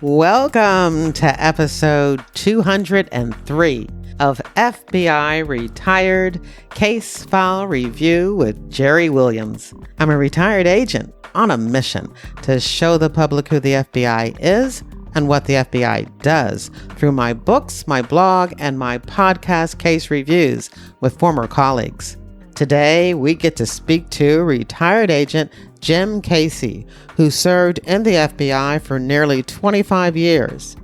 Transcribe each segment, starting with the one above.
Welcome to episode 203 of FBI Retired Case File Review with Jerry Williams. I'm a retired agent on a mission to show the public who the FBI is and what the FBI does through my books, my blog, and my podcast case reviews with former colleagues. Today, we get to speak to retired agent Jim Casey, who served in the FBI for nearly 25 years.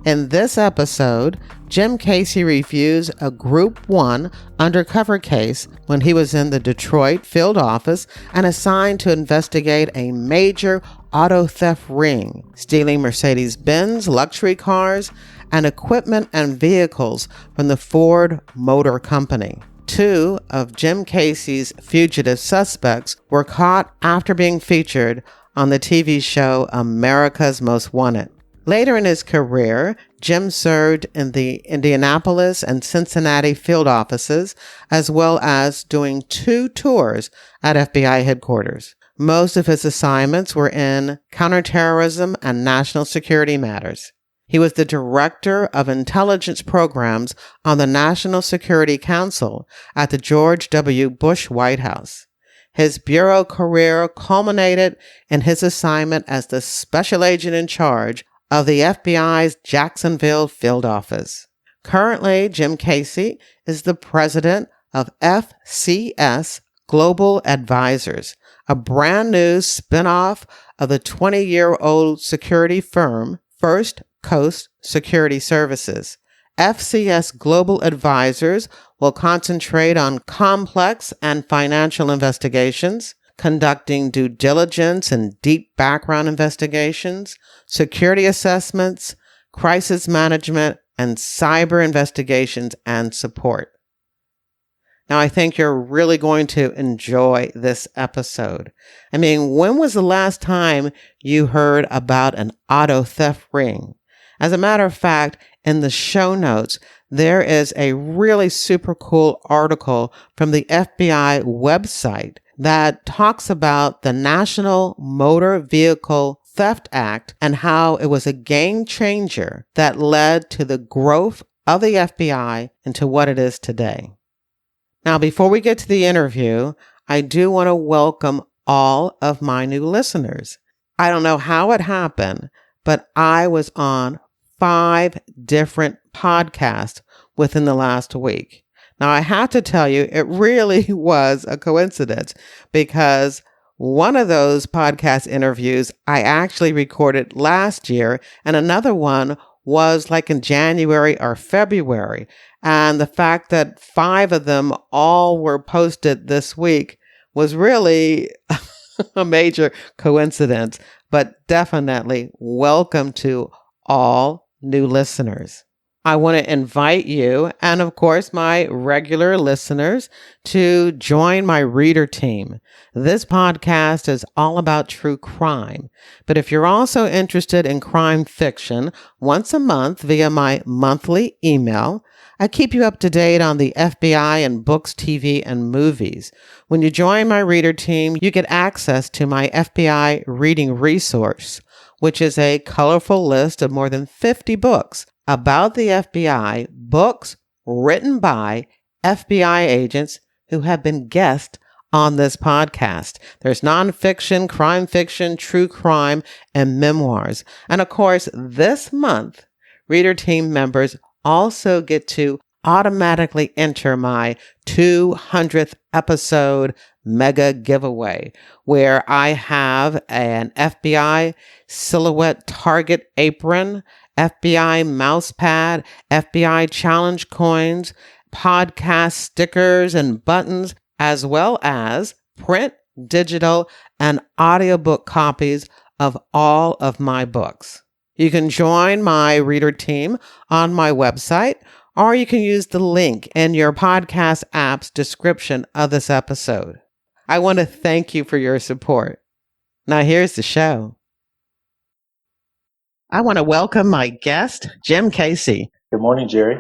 In this episode, Jim Casey reviews a Group 1 undercover case when he was in the Detroit field office and assigned to investigate a major auto theft ring, stealing Mercedes-Benz luxury cars and equipment and vehicles from the Ford Motor Company. 2 of Jim Casey's fugitive suspects were caught after being featured on the TV show America's Most Wanted. Later in his career, Jim served in the Indianapolis and Cincinnati field offices, as well as doing 2 tours at FBI headquarters. Most of his assignments were in counterterrorism and national security matters. He was the director of intelligence programs on the National Security Council at the George W. Bush White House. His bureau career culminated in his assignment as the special agent in charge of the FBI's Jacksonville field office. Currently, Jim Casey is the president of FCS Global Advisors, a brand new spin-off of the 20-year-old security firm First Coast Security Services. FCS Global Advisors will concentrate on complex and financial investigations, conducting due diligence and deep background investigations, security assessments, crisis management, and cyber investigations and support. Now, I think you're really going to enjoy this episode. I mean, when was the last time you heard about an auto theft ring? As a matter of fact, in the show notes, there is a really super cool article from the FBI website that talks about the National Motor Vehicle Theft Act and how it was a game changer that led to the growth of the FBI into what it is today. Now, before we get to the interview, I do want to welcome all of my new listeners. I don't know how it happened, but I was on 5 different podcasts within the last week. Now, I have to tell you, it really was a coincidence because one of those podcast interviews I actually recorded last year, and another one was like in January or February. And the fact that 5 of them all were posted this week was really a major coincidence, but definitely welcome to all new listeners. I want to invite you and, of course, my regular listeners to join my reader team. This podcast is all about true crime. But if you're also interested in crime fiction, once a month via my monthly email, I keep you up to date on the FBI and books, TV, and movies. When you join my reader team, you get access to my FBI reading resource, which is a colorful list of more than 50 books about the FBI, books written by FBI agents who have been guests on this podcast. There's nonfiction, crime fiction, true crime, and memoirs. And of course, this month, reader team members also get to automatically enter my 200th episode mega giveaway, where I have an FBI silhouette target apron, FBI mouse pad, FBI challenge coins, podcast stickers and buttons, as well as print, digital, and audiobook copies of all of my books. You can join my reader team on my website, or you can use the link in your podcast app's description of this episode. I want to thank you for your support. Now here's the show. I want to welcome my guest, Jim Casey. Good morning, Jerry.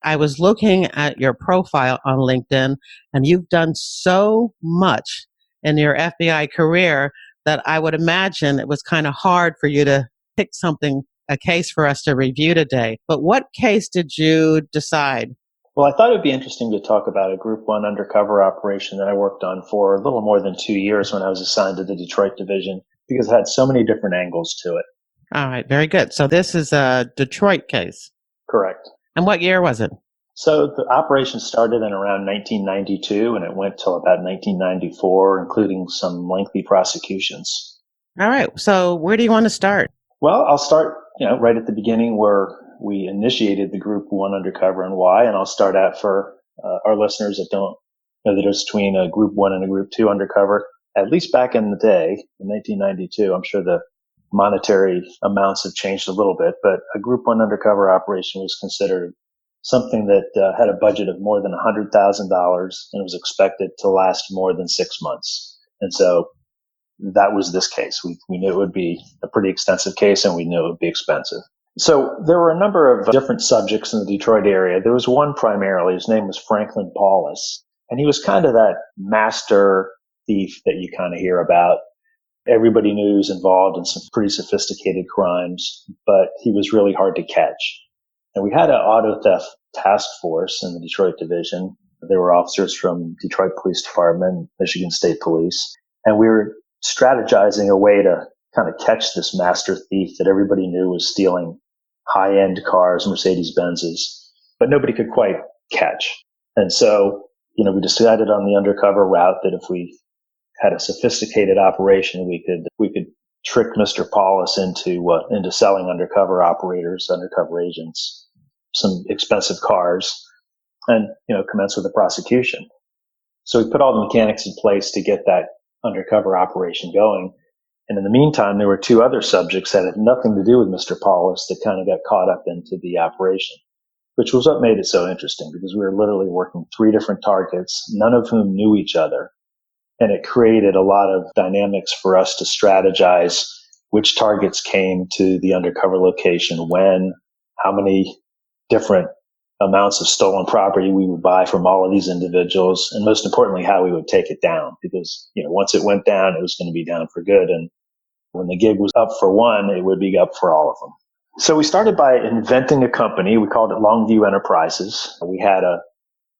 I was looking at your profile on LinkedIn, and you've done so much in your FBI career that I would imagine it was kind of hard for you to pick something a case for us to review today. But what case did you decide? Well, I thought it would be interesting to talk about a Group 1 undercover operation that I worked on for a little more than 2 years when I was assigned to the Detroit division, because it had so many different angles to it. All right, very good. So this is a Detroit case. Correct. And what year was it? So the operation started in around 1992, and it went till about 1994, including some lengthy prosecutions. All right, so where do you want to start? Well, I'll start, right at the beginning where we initiated the Group 1 undercover and why, and I'll start out for our listeners that don't know the difference between a Group 1 and a Group 2 undercover. At least back in the day, in 1992, I'm sure the monetary amounts have changed a little bit, but a Group 1 undercover operation was considered something that had a budget of more than $100,000 and was expected to last more than 6 months. And so that was this case. We knew it would be a pretty extensive case, and we knew it would be expensive. So there were a number of different subjects in the Detroit area. There was one primarily. His name was Franklin Paulus, and he was kind of that master thief that you kind of hear about. Everybody knew he was involved in some pretty sophisticated crimes, but he was really hard to catch. And we had an auto theft task force in the Detroit division. There were officers from Detroit Police Department, Michigan State Police, and we were strategizing a way to kind of catch this master thief that everybody knew was stealing high-end cars, Mercedes-Benzes, but nobody could quite catch. And so, we decided on the undercover route that if we had a sophisticated operation, we could trick Mr. Paulus into selling undercover operators, undercover agents, some expensive cars, and commence with the prosecution. So we put all the mechanics in place to get that undercover operation going. And in the meantime, there were two other subjects that had nothing to do with Mr. Paulus that kind of got caught up into the operation, which was what made it so interesting, because we were literally working 3 different targets, none of whom knew each other. And it created a lot of dynamics for us to strategize which targets came to the undercover location, when, how many different amounts of stolen property we would buy from all of these individuals, and most importantly, how we would take it down. Because, once it went down, it was going to be down for good. And when the gig was up for one, it would be up for all of them. So we started by inventing a company. We called it Longview Enterprises. We had a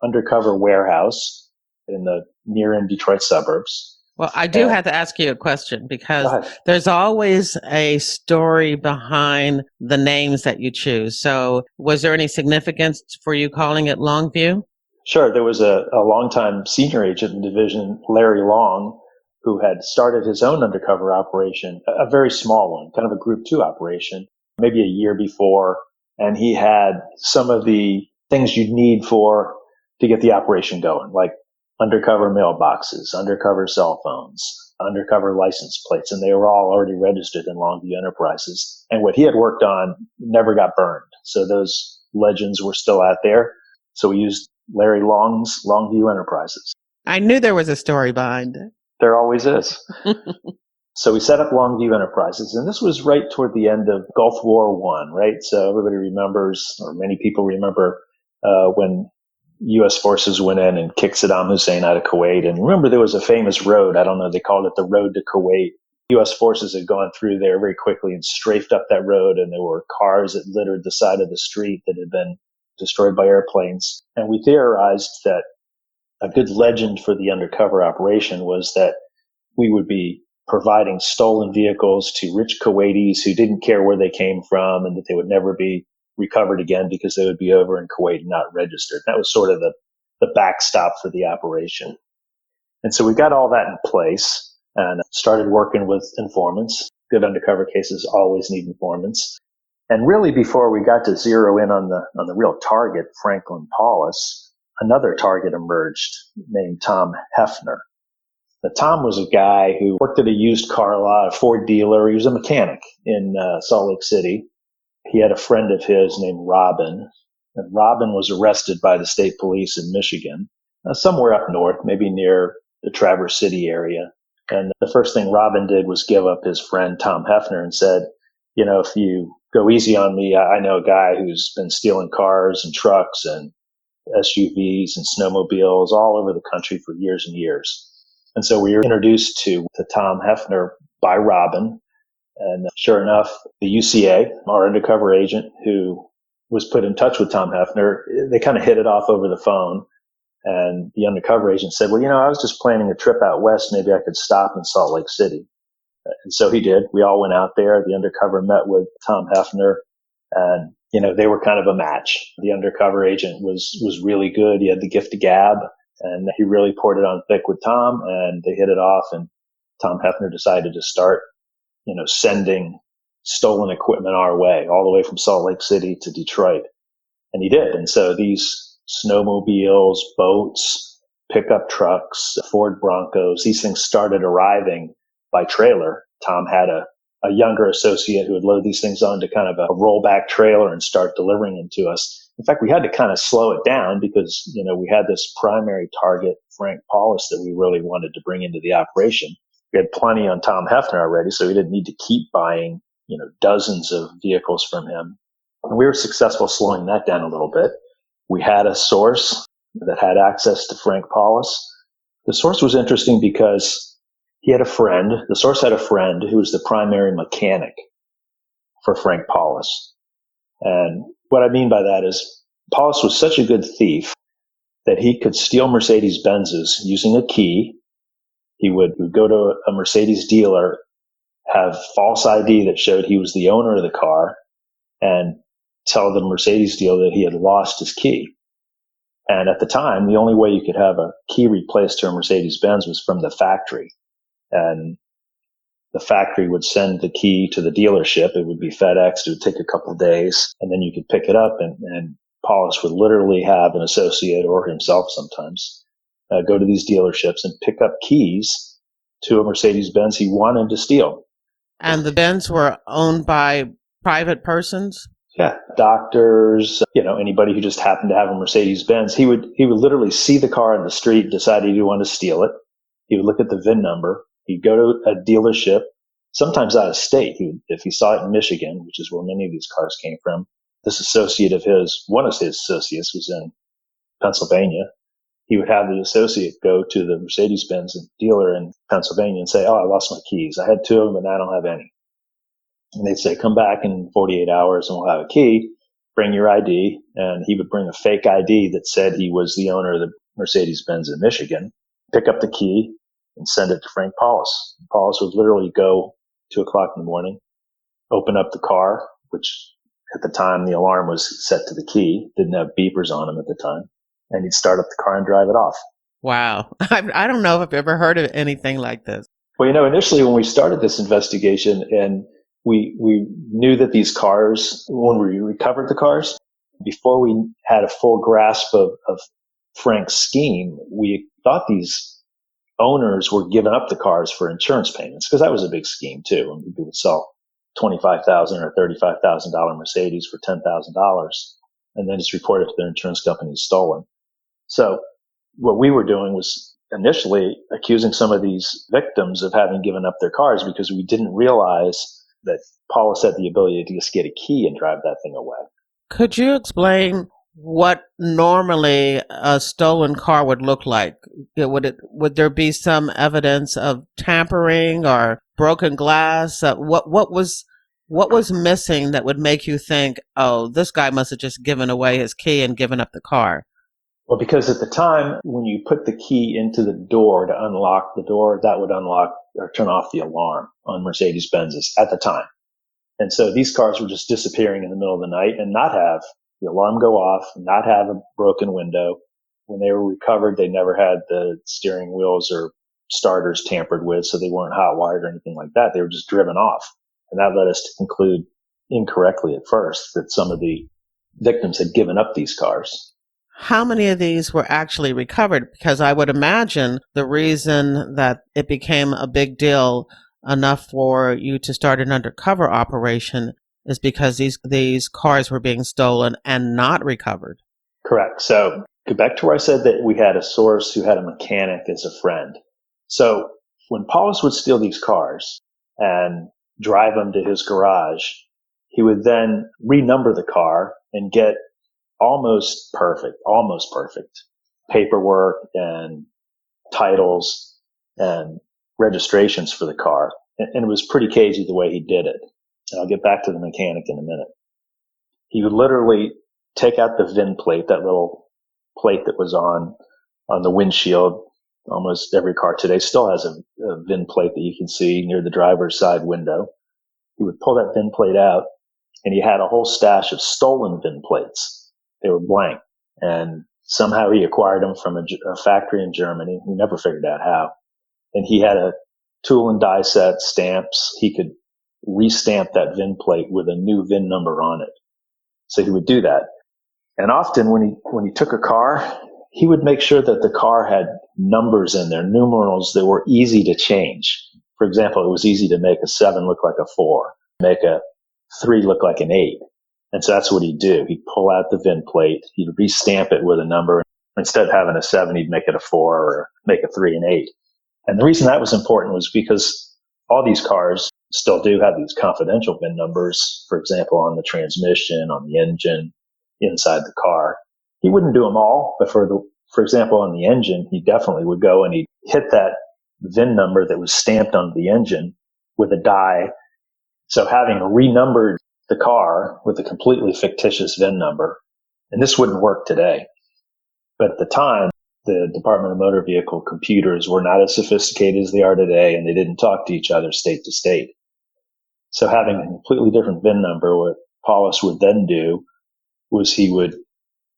undercover warehouse in the near-in Detroit suburbs. Well, I do have to ask you a question, because there's always a story behind the names that you choose. So was there any significance for you calling it Longview? Sure. There was a longtime senior agent in the division, Larry Long, who had started his own undercover operation, a very small one, kind of a Group 2 operation, maybe a year before. And he had some of the things you'd need to get the operation going, like undercover mailboxes, undercover cell phones, undercover license plates, and they were all already registered in Longview Enterprises. And what he had worked on never got burned. So those legends were still out there. So we used Larry Long's Longview Enterprises. I knew there was a story behind it. There always is. So we set up Longview Enterprises, and this was right toward the end of Gulf War I, right? So everybody remembers, or many people remember, when U.S. forces went in and kicked Saddam Hussein out of Kuwait. And remember, there was a famous road. I don't know, they called it the Road to Kuwait. U.S. forces had gone through there very quickly and strafed up that road, and there were cars that littered the side of the street that had been destroyed by airplanes. And we theorized that a good legend for the undercover operation was that we would be providing stolen vehicles to rich Kuwaitis who didn't care where they came from, and that they would never be recovered again because they would be over in Kuwait and not registered. That was sort of the backstop for the operation. And so we got all that in place and started working with informants. Good undercover cases always need informants. And really, before we got to zero in on the real target, Franklin Paulus, another target emerged named Tom Hefner. Now, Tom was a guy who worked at a used car lot, a Ford dealer. He was a mechanic in Salt Lake City. He had a friend of his named Robin, and Robin was arrested by the state police in Michigan, somewhere up north, maybe near the Traverse City area. And the first thing Robin did was give up his friend Tom Hefner and said, if you go easy on me, I know a guy who's been stealing cars and trucks and SUVs and snowmobiles all over the country for years and years. And so we were introduced to Tom Hefner by Robin. And sure enough, the UCA, our undercover agent who was put in touch with Tom Hefner, they kind of hit it off over the phone. And the undercover agent said, well, I was just planning a trip out west. Maybe I could stop in Salt Lake City. And so he did. We all went out there. The undercover met with Tom Hefner, and, they were kind of a match. The undercover agent was really good. He had the gift of gab, and he really poured it on thick with Tom, and they hit it off. And Tom Hefner decided to start, sending stolen equipment our way, all the way from Salt Lake City to Detroit. And he did. And so these snowmobiles, boats, pickup trucks, Ford Broncos, these things started arriving by trailer. Tom had a younger associate who would load these things onto kind of a rollback trailer and start delivering them to us. In fact, we had to kind of slow it down because, we had this primary target, Frank Paulus, that we really wanted to bring into the operation. We had plenty on Tom Hefner already, so we didn't need to keep buying, dozens of vehicles from him. And we were successful slowing that down a little bit. We had a source that had access to Frank Paulus. The source was interesting because the source had a friend who was the primary mechanic for Frank Paulus. And what I mean by that is Paulus was such a good thief that he could steal Mercedes-Benzes using a key. He would go to a Mercedes dealer, have false ID that showed he was the owner of the car, and tell the Mercedes dealer that he had lost his key. And at the time, the only way you could have a key replaced to a Mercedes-Benz was from the factory. And the factory would send the key to the dealership. It would be FedExed. It would take a couple of days, and then you could pick it up. And Paulus would literally have an associate or himself sometimes go to these dealerships and pick up keys to a Mercedes-Benz he wanted to steal. And the Benz were owned by private persons? Yeah, doctors, anybody who just happened to have a Mercedes-Benz. He would literally see the car in the street, decide he wanted to steal it. He would look at the VIN number. He'd go to a dealership, sometimes out of state. If he saw it in Michigan, which is where many of these cars came from, one of his associates was in Pennsylvania. He would have the associate go to the Mercedes-Benz dealer in Pennsylvania and say, oh, I lost my keys. I had two of them, and I don't have any. And they'd say, come back in 48 hours and we'll have a key. Bring your ID. And he would bring a fake ID that said he was the owner of the Mercedes-Benz in Michigan, pick up the key, and send it to Frank Paulus. Paulus would literally go 2:00 in the morning, open up the car, which at the time the alarm was set to the key, didn't have beepers on them at the time, and he'd start up the car and drive it off. Wow. I don't know if I've ever heard of anything like this. Well, initially when we started this investigation and we knew that these cars, when we recovered the cars, before we had a full grasp of Frank's scheme, we thought these owners were giving up the cars for insurance payments, because that was a big scheme too. And people would sell $25,000 or $35,000 Mercedes for $10,000 and then just report it to their insurance company as stolen. So what we were doing was initially accusing some of these victims of having given up their cars because we didn't realize that Paulus had the ability to just get a key and drive that thing away. Could you explain what normally a stolen car would look like? Would there be some evidence of tampering or broken glass? What was missing that would make you think, oh, this guy must have just given away his key and given up the car? Well, because at the time, when you put the key into the door to unlock the door, that would unlock or turn off the alarm on Mercedes-Benzes at the time. And so these cars were just disappearing in the middle of the night and not have the alarm go off, not have a broken window. When they were recovered, they never had the steering wheels or starters tampered with, so they weren't hot wired or anything like that. They were just driven off. And that led us to conclude incorrectly at first that some of the victims had given up these cars. How many of these were actually recovered? Because I would imagine the reason that it became a big deal enough for you to start an undercover operation is because these cars were being stolen and not recovered. Correct. So go back to where I said that we had a source who had a mechanic as a friend. So when Paulus would steal these cars and drive them to his garage, he would then renumber the car and get almost perfect paperwork and titles and registrations for the car. And it was pretty cagey the way he did it. And I'll get back to the mechanic in a minute. He would literally take out the VIN plate, that little plate that was on the windshield. Almost every car today still has a VIN plate that you can see near the driver's side window. He would pull that VIN plate out, and he had a whole stash of stolen VIN plates. They were blank, and somehow he acquired them from a factory in Germany. He never figured out how. And he had a tool and die set, stamps. He could restamp that VIN plate with a new VIN number on it. So he would do that. And often when he took a car, he would make sure that the car had numbers in there, numerals that were easy to change. For example, it was easy to make a 7 look like a 4, make a 3 look like an 8. And so that's what he'd do. He'd pull out the VIN plate, he'd restamp it with a number. Instead of having a 7, he'd make it a 4 or make a 3 and 8. And the reason that was important was because all these cars still do have these confidential VIN numbers, for example, on the transmission, on the engine, inside the car. He wouldn't do them all, but for example, on the engine, he definitely would go and he'd hit that VIN number that was stamped on the engine with a die. So having renumbered the car with a completely fictitious VIN number, and this wouldn't work today. But at the time, the Department of Motor Vehicle computers were not as sophisticated as they are today, and they didn't talk to each other state to state. So having a completely different VIN number, what Paulus would then do was he would,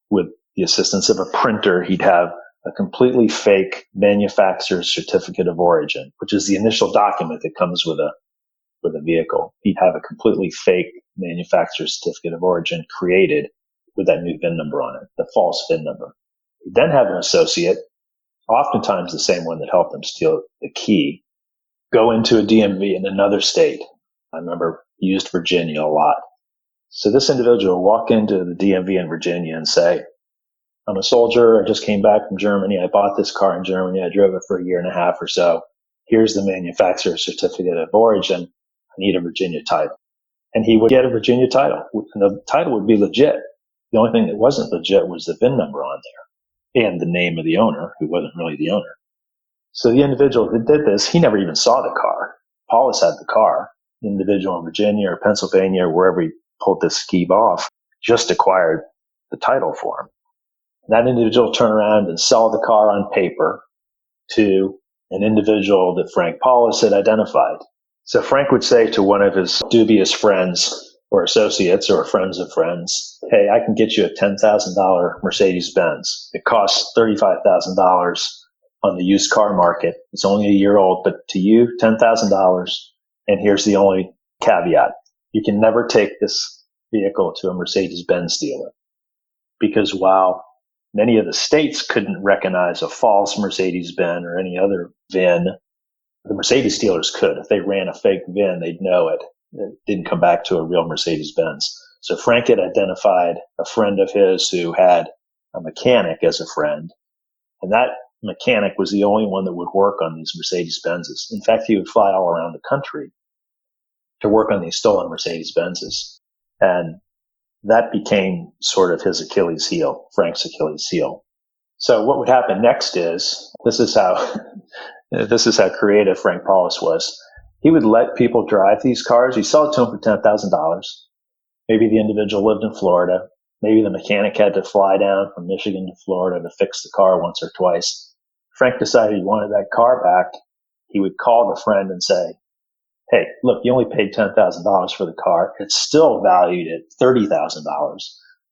with the assistance of a printer, he'd have a completely fake manufacturer's certificate of origin, which is the initial document that comes with a vehicle. He'd have a completely fake manufacturer's certificate of origin created with that new VIN number on it, the false VIN number. He'd then have an associate, oftentimes the same one that helped him steal the key, go into a DMV in another state. I remember he used Virginia a lot. So this individual would walk into the DMV in Virginia and say, I'm a soldier. I just came back from Germany. I bought this car in Germany. I drove it for a year and a half or so. Here's the manufacturer's certificate of origin. I need a Virginia title. And he would get a Virginia title. And the title would be legit. The only thing that wasn't legit was the VIN number on there and the name of the owner, who wasn't really the owner. So the individual that did this, he never even saw the car. Paulus had the car. The individual in Virginia or Pennsylvania or wherever he pulled this scheme off just acquired the title for him. That individual turned around and sold the car on paper to an individual that Frank Paulus had identified. So Frank would say to one of his dubious friends or associates or friends of friends, hey, I can get you a $10,000 Mercedes-Benz. It costs $35,000 on the used car market. It's only a year old, but to you, $10,000. And here's the only caveat. You can never take this vehicle to a Mercedes-Benz dealer, because while many of the states couldn't recognize a false Mercedes-Benz or any other VIN, the Mercedes dealers could. If they ran a fake VIN, they'd know it. It didn't come back to a real Mercedes-Benz. So Frank had identified a friend of his who had a mechanic as a friend, and that mechanic was the only one that would work on these Mercedes-Benzes. In fact, he would fly all around the country to work on these stolen Mercedes-Benzes. And that became sort of his Achilles heel, Frank's Achilles heel. So what would happen next is, this is how creative Frank Paulus was. He would let people drive these cars. He'd sell it to them for $10,000. Maybe the individual lived in Florida. Maybe the mechanic had to fly down from Michigan to Florida to fix the car once or twice. Frank decided he wanted that car back. He would call the friend and say, hey, look, you only paid $10,000 for the car. It's still valued at $30,000.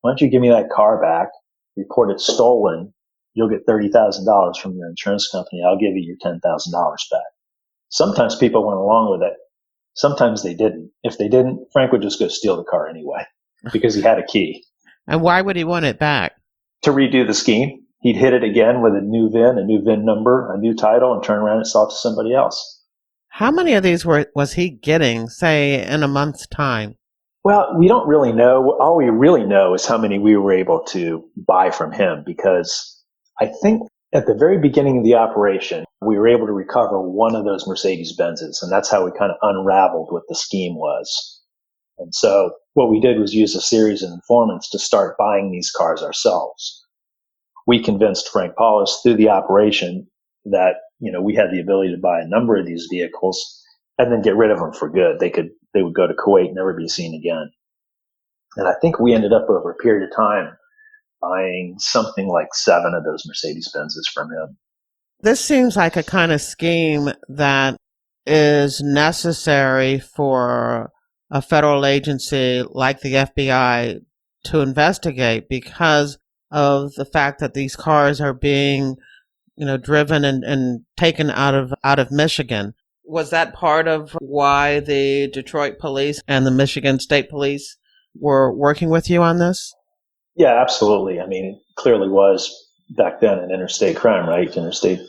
Why don't you give me that car back, report it stolen, you'll get $30,000 from your insurance company. I'll give you your $10,000 back. Sometimes people went along with it. Sometimes they didn't. If they didn't, Frank would just go steal the car anyway because he had a key. And why would he want it back? To redo the scheme. He'd hit it again with a new VIN number, a new title, and turn around and sell it to somebody else. How many of these was he getting, say, in a month's time? Well, we don't really know. All we really know is how many we were able to buy from him, because I think at the very beginning of the operation, we were able to recover one of those Mercedes-Benzes, and that's how we kind of unraveled what the scheme was. And so what we did was use a series of informants to start buying these cars ourselves. We convinced Frank Paulus through the operation that, we had the ability to buy a number of these vehicles, and then get rid of them for good. They would go to Kuwait and never be seen again. And I think we ended up over a period of time buying something like 7 of those Mercedes Benzes from him. This seems like a kind of scheme that is necessary for a federal agency like the FBI to investigate because of the fact that these cars are being, driven and taken out of Michigan. Was that part of why the Detroit police and the Michigan State Police were working with you on this? Yeah, absolutely. I mean, it clearly was back then an interstate crime, right? Interstate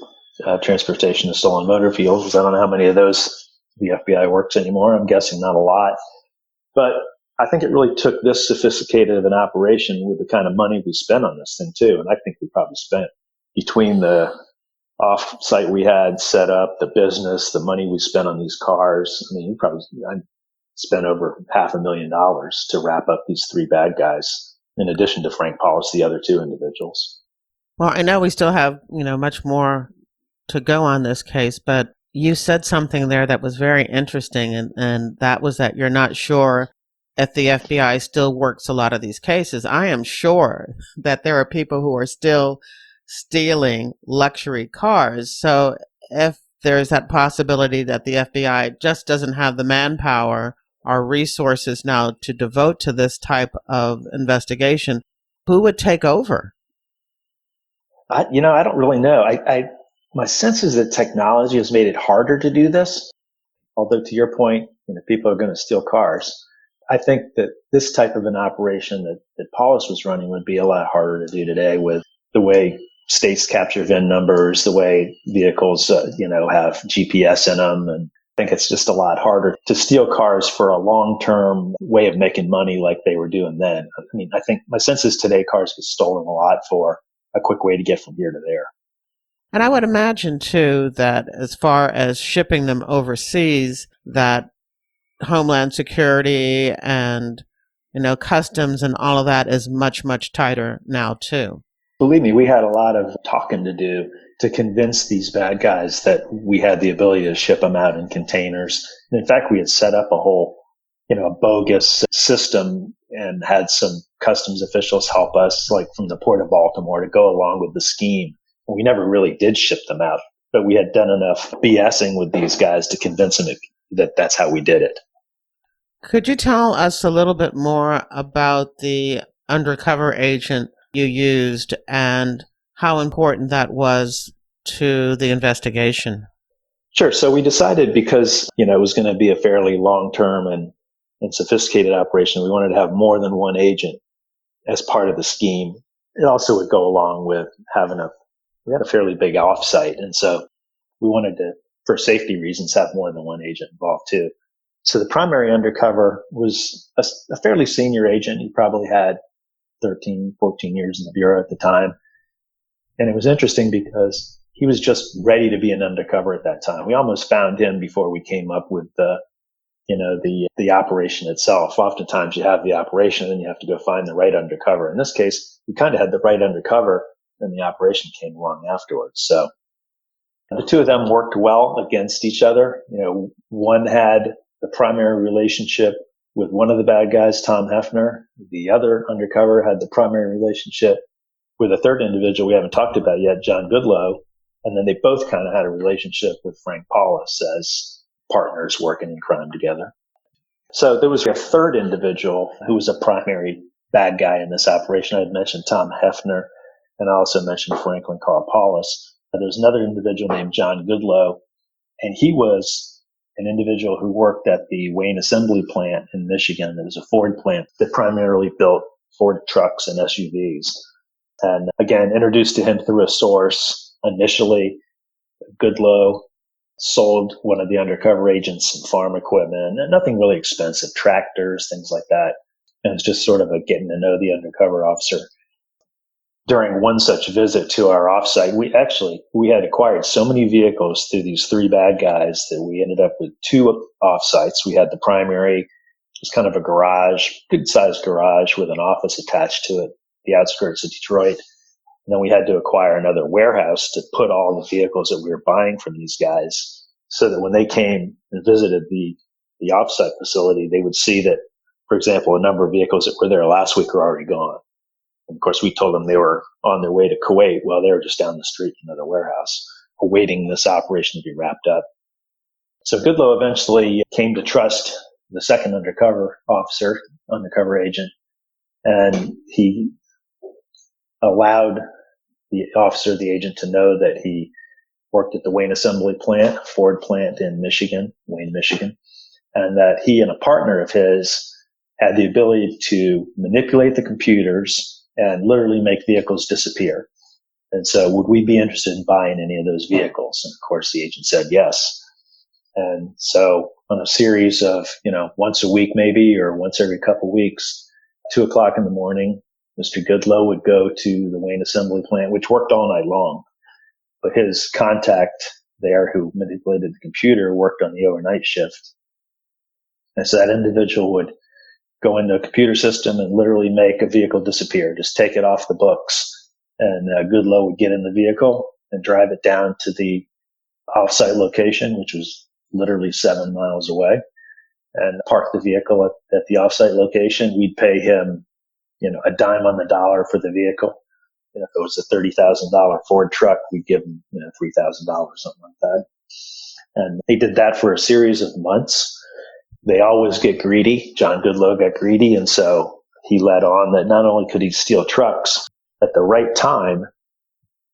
transportation of stolen motor vehicles. I don't know how many of those the FBI works anymore. I'm guessing not a lot. But I think it really took this sophisticated of an operation with the kind of money we spent on this thing too. And I think we probably spent between the off-site we had set up, the business, the money we spent on these cars. I mean, I spent over $500,000 to wrap up these 3 bad guys, in addition to Frank Paulus, the other 2 individuals. Well, I know we still have, much more to go on this case, but you said something there that was very interesting, and that was that you're not sure if the FBI still works a lot of these cases. I am sure that there are people who are still stealing luxury cars. So if there's that possibility that the FBI just doesn't have the manpower or resources now to devote to this type of investigation, who would take over? I don't really know. My sense is that technology has made it harder to do this. Although to your point, people are going to steal cars. I think that this type of an operation that Paulus was running would be a lot harder to do today with the way states capture VIN numbers, the way vehicles, have GPS in them. And I think it's just a lot harder to steal cars for a long-term way of making money like they were doing then. I mean, I think my sense is today cars get stolen a lot for a quick way to get from here to there. And I would imagine, too, that as far as shipping them overseas, that Homeland Security and, customs and all of that is much, much tighter now, too. Believe me, we had a lot of talking to do to convince these bad guys that we had the ability to ship them out in containers. And in fact, we had set up a whole, a bogus system and had some customs officials help us, like from the Port of Baltimore, to go along with the scheme. And we never really did ship them out, but we had done enough BSing with these guys to convince them that that's how we did it. Could you tell us a little bit more about the undercover agent you used and how important that was to the investigation? Sure. So we decided because, it was going to be a fairly long-term and sophisticated operation, we wanted to have more than one agent as part of the scheme. It also would go along with we had a fairly big offsite. And so we wanted to, for safety reasons, have more than one agent involved too. So the primary undercover was a fairly senior agent. He probably had 13, 14 years in the Bureau at the time. And it was interesting because he was just ready to be an undercover at that time. We almost found him before we came up with the operation itself. Oftentimes you have the operation and you have to go find the right undercover. In this case, we kind of had the right undercover and the operation came along afterwards. So the 2 of them worked well against each other. One had the primary relationship with one of the bad guys, Tom Hefner. The other undercover had the primary relationship with a third individual we haven't talked about yet, John Goodloe. And then they both kind of had a relationship with Frank Paulus as partners working in crime together. So there was a third individual who was a primary bad guy in this operation. I had mentioned Tom Hefner, and I also mentioned Franklin Carl Paulus. There was another individual named John Goodloe, and he was an individual who worked at the Wayne Assembly Plant in Michigan. It was a Ford plant that primarily built Ford trucks and SUVs. And again, introduced to him through a source. Initially, Goodloe sold one of the undercover agents some farm equipment, and nothing really expensive, tractors, things like that. And it was just sort of a getting to know the undercover officer. During one such visit to our offsite, we had acquired so many vehicles through these 3 bad guys that we ended up with 2 offsites. We had the primary, it was kind of a garage, good sized garage with an office attached to it, the outskirts of Detroit. And then we had to acquire another warehouse to put all the vehicles that we were buying from these guys so that when they came and visited the offsite facility, they would see that, for example, a number of vehicles that were there last week are already gone. And of course, we told them they were on their way to Kuwait. Well, they were just down the street in another warehouse, awaiting this operation to be wrapped up. So Goodloe eventually came to trust the second undercover officer, undercover agent, and he allowed the officer, the agent, to know that he worked at the Wayne Assembly Plant, Ford plant in Michigan, Wayne, Michigan, and that he and a partner of his had the ability to manipulate the computers and literally make vehicles disappear. And so would we be interested in buying any of those vehicles? And of course the agent said yes. And so on a series of, once a week maybe, or once every couple of weeks, 2:00 in the morning, Mr. Goodloe would go to the Wayne Assembly Plant, which worked all night long. But his contact there who manipulated the computer worked on the overnight shift. And so that individual would go into a computer system and literally make a vehicle disappear, just take it off the books. And Goodloe would get in the vehicle and drive it down to the offsite location, which was literally 7 miles away, and park the vehicle at the offsite location. We'd pay him, a dime on the dollar for the vehicle. If it was a $30,000 Ford truck, we'd give him, $3,000, something like that. And he did that for a series of months. They always get greedy. John Goodloe got greedy. And so he led on that not only could he steal trucks at the right time,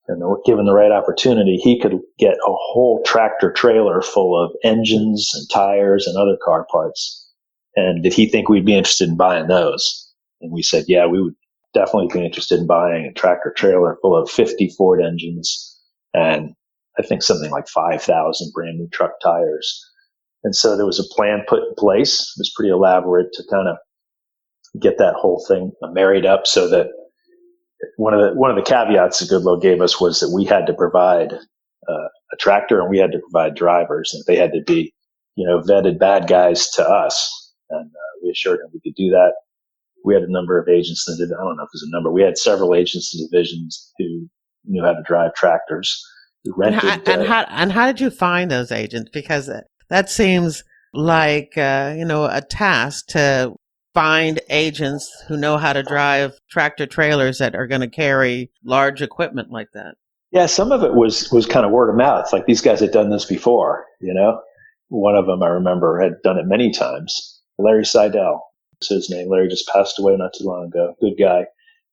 and given the right opportunity, he could get a whole tractor trailer full of engines and tires and other car parts. And did he think we'd be interested in buying those? And we said, yeah, we would definitely be interested in buying a tractor trailer full of 50 Ford engines and I think something like 5,000 brand new truck tires. And so there was a plan put in place. It was pretty elaborate to kind of get that whole thing married up, so that one of the caveats that Goodloe gave us was that we had to provide a tractor and we had to provide drivers, and they had to be, vetted bad guys to us. And we assured him we could do that. We had a number of agents that did. I don't know if there's a number. We had several agents and divisions who knew how to drive tractors. Who rented. And how did you find those agents? Because that seems like a task to find agents who know how to drive tractor trailers that are going to carry large equipment like that. Yeah, some of it was kind of word of mouth. Like these guys had done this before. One of them I remember had done it many times. Larry Seidel was his name. Larry just passed away not too long ago. Good guy.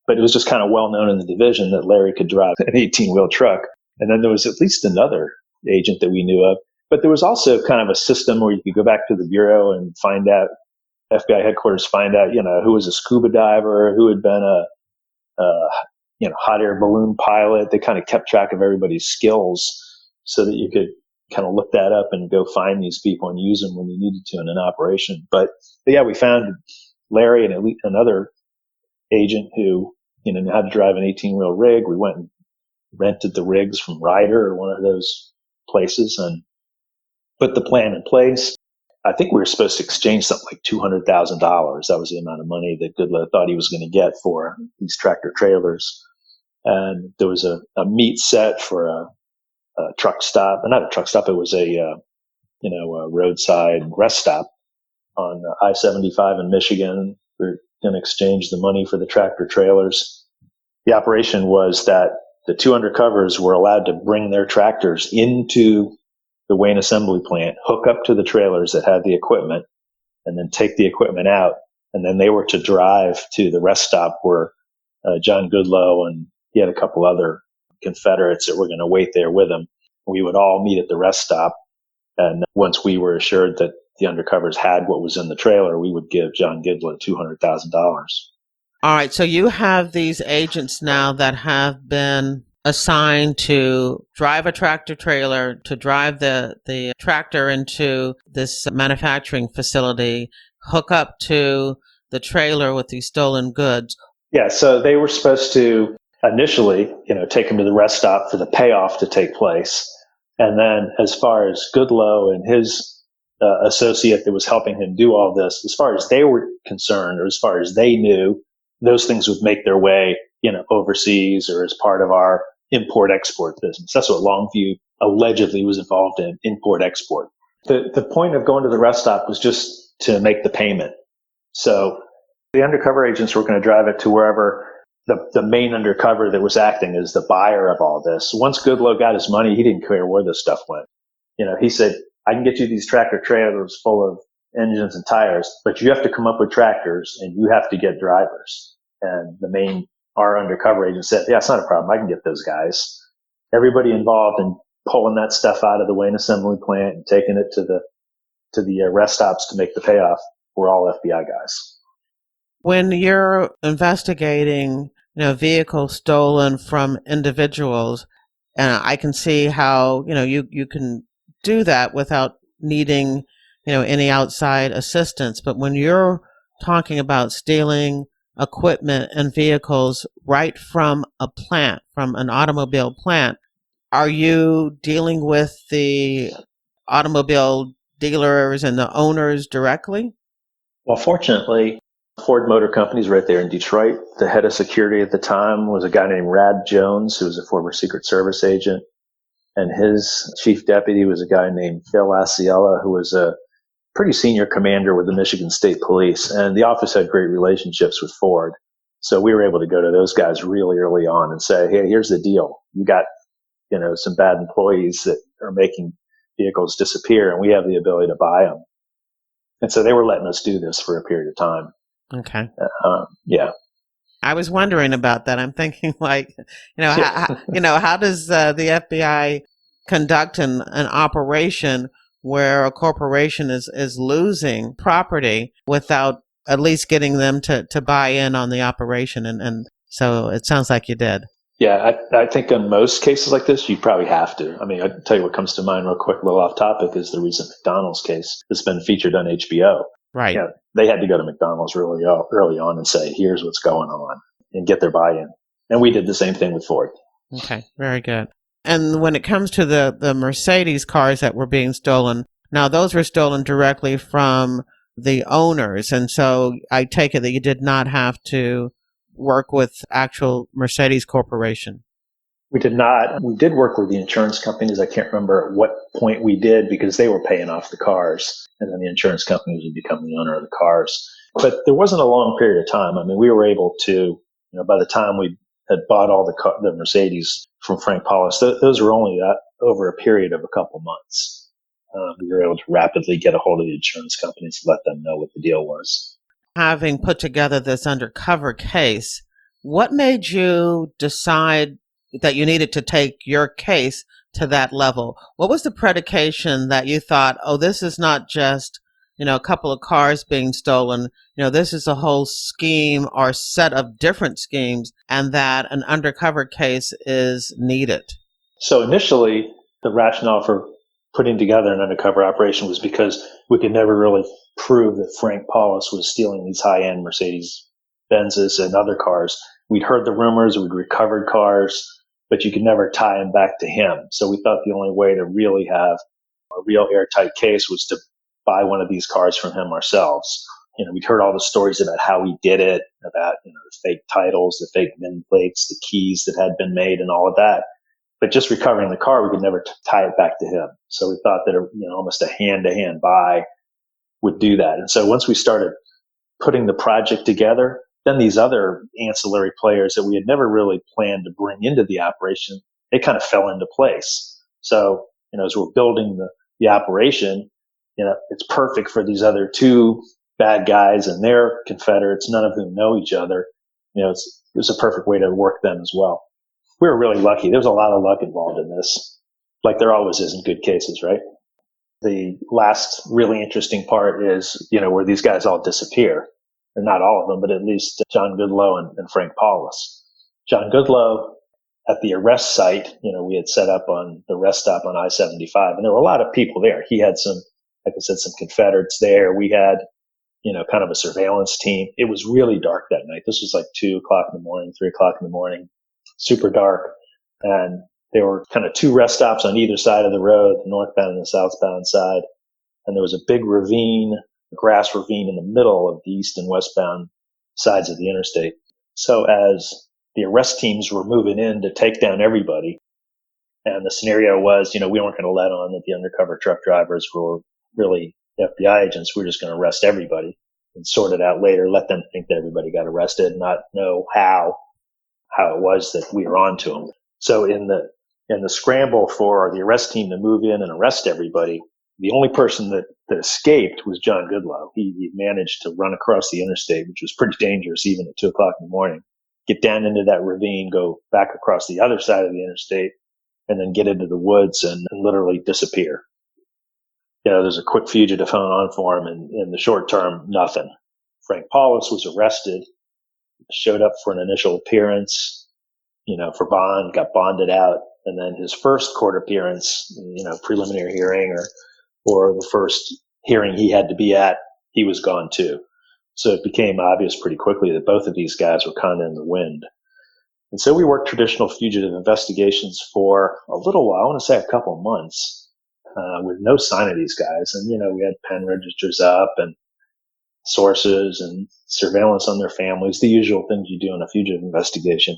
But it was just kind of well known in the division that Larry could drive an 18-wheel truck. And then there was at least another agent that we knew of. But there was also kind of a system where you could go back to the bureau and find out, FBI headquarters find out, who was a scuba diver, who had been a hot air balloon pilot. They kind of kept track of everybody's skills so that you could kind of look that up and go find these people and use them when you needed to in an operation. But yeah, we found Larry and at least another agent who, knew how to drive an 18-wheel rig. We went and rented the rigs from Ryder or one of those places and put the plan in place. I think we were supposed to exchange something like $200,000. That was the amount of money that Goodloe thought he was going to get for these tractor trailers. And there was a meet set for a truck stop, not a truck stop. It was a roadside rest stop on I-75 in Michigan. We were going to exchange the money for the tractor trailers. The operation was that the two undercovers were allowed to bring their tractors into the Wayne Assembly Plant, hook up to the trailers that had the equipment, and then take the equipment out. And then they were to drive to the rest stop where John Goodloe and he had a couple other Confederates that were going to wait there with him. We would all meet at the rest stop. And once we were assured that the undercovers had what was in the trailer, we would give John Goodloe $200,000. All right. So you have these agents now that have been assigned to drive a tractor trailer, to drive the tractor into this manufacturing facility, hook up to the trailer with these stolen goods. Yeah, so they were supposed to initially, take him to the rest stop for the payoff to take place. And then as far as Goodloe and his associate that was helping him do all this, as far as they were concerned, or as far as they knew, those things would make their way, overseas or as part of our import-export business. That's what Longview allegedly was involved in import-export. The point of going to the rest stop was just to make the payment. So the undercover agents were going to drive it to wherever the main undercover that was acting as the buyer of all this. Once Goodloe got his money, he didn't care where this stuff went. He said, I can get you these tractor trailers full of engines and tires, but you have to come up with tractors and you have to get drivers. And our undercover agent said, yeah, it's not a problem. I can get those guys. Everybody involved in pulling that stuff out of the Wayne assembly plant and taking it to the rest stops to make the payoff were all FBI guys. When you're investigating, vehicles stolen from individuals, and I can see how, you can do that without needing, any outside assistance. But when you're talking about stealing equipment and vehicles right from a plant, from an automobile plant, are you dealing with the automobile dealers and the owners directly? Well, fortunately, Ford Motor Company's right there in Detroit. The head of security at the time was a guy named Rad Jones, who was a former Secret Service agent. And his chief deputy was a guy named Phil Asiella, who was a pretty senior commander with the Michigan State Police. And the office had great relationships with Ford. So we were able to go to those guys really early on and say, hey, here's the deal. You got, some bad employees that are making vehicles disappear, and we have the ability to buy them. And so they were letting us do this for a period of time. Okay. Yeah. I was wondering about that. I'm thinking how does the FBI conduct an operation where a corporation is losing property without at least getting them to buy in on the operation? And so it sounds like you did. Yeah, I think in most cases like this, you probably have to. I mean, I'll tell you what comes to mind real quick, a little off topic, is the recent McDonald's case that's been featured on HBO. Right. They had to go to McDonald's really early on and say, here's what's going on, and get their buy-in. And we did the same thing with Ford. Okay, very good. And when it comes to the Mercedes cars that were being stolen, now those were stolen directly from the owners. And so I take it that you did not have to work with actual Mercedes Corporation. We did not. We did work with the insurance companies. I can't remember at what point we did, because they were paying off the cars, and then the insurance companies would become the owner of the cars. But there wasn't a long period of time. I mean, we were able to, by the time we had bought all the Mercedes from Frank Paulus, those were only over a period of a couple months. We were able to rapidly get a hold of the insurance companies to let them know what the deal was. Having put together this undercover case, what made you decide that you needed to take your case to that level? What was the predication that you thought, oh, this is not just, a couple of cars being stolen, this is a whole scheme or set of different schemes, and that an undercover case is needed? So initially, the rationale for putting together an undercover operation was because we could never really prove that Frank Paulus was stealing these high-end Mercedes Benzes and other cars. We'd heard the rumors, we'd recovered cars, but you could never tie them back to him. So we thought the only way to really have a real airtight case was to buy one of these cars from him ourselves. We'd heard all the stories about how he did it, about, the fake titles, the fake VIN plates, the keys that had been made and all of that. But just recovering the car, we could never tie it back to him. So we thought that, almost a hand-to-hand buy would do that. And so once we started putting the project together, then these other ancillary players that we had never really planned to bring into the operation, they kind of fell into place. So, as we're building the operation, it's perfect for these other two bad guys and their confederates, none of whom know each other. It was a perfect way to work them as well. We were really lucky. There was a lot of luck involved in this, like there always is in good cases, right? The last really interesting part is, where these guys all disappear. Or not all of them, but at least John Goodloe and Frank Paulus. John Goodloe, at the arrest site, we had set up on the rest stop on I-75, and there were a lot of people there. He had some, like I said, some Confederates there. We had, kind of a surveillance team. It was really dark that night. This was like 2 o'clock in the morning, 3 o'clock in the morning, super dark. And there were kind of 2 rest stops on either side of the road, the northbound and the southbound side. And there was a big ravine, a grass ravine in the middle of the east and westbound sides of the interstate. So as the arrest teams were moving in to take down everybody, And the scenario was, we weren't going to let on that the undercover truck drivers were really FBI agents. We were just going to arrest everybody and sort it out later, let them think that everybody got arrested, not know how it was that we were on to them. So in the scramble for the arrest team to move in and arrest everybody, the only person that escaped was John Goodloe. He managed to run across the interstate, which was pretty dangerous even at 2:00 in the morning, get down into that ravine, go back across the other side of the interstate, and then get into the woods and literally disappear. There's a quick fugitive hung on for him, and in the short term, nothing. Frank Paulus was arrested, showed up for an initial appearance, for bond, got bonded out. And then his first court appearance, preliminary hearing or the first hearing he had to be at, he was gone too. So it became obvious pretty quickly that both of these guys were kind of in the wind. And so we worked traditional fugitive investigations for a little while, I want to say a couple of months, with no sign of these guys. And, we had pen registers up and sources and surveillance on their families, the usual things you do in a fugitive investigation.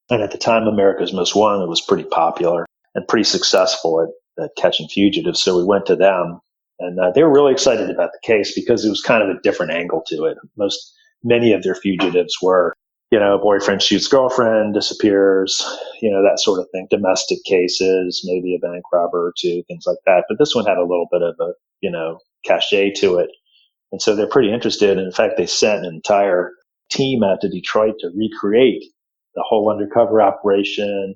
And at the time, America's Most Wanted was pretty popular and pretty successful at catching fugitives. So we went to them, and they were really excited about the case because it was kind of a different angle to it. Many of their fugitives were, boyfriend shoots girlfriend, disappears, that sort of thing. Domestic cases, maybe a bank robber or two, things like that. But this one had a little bit of a, cachet to it. And so they're pretty interested. And in fact, they sent an entire team out to Detroit to recreate the whole undercover operation.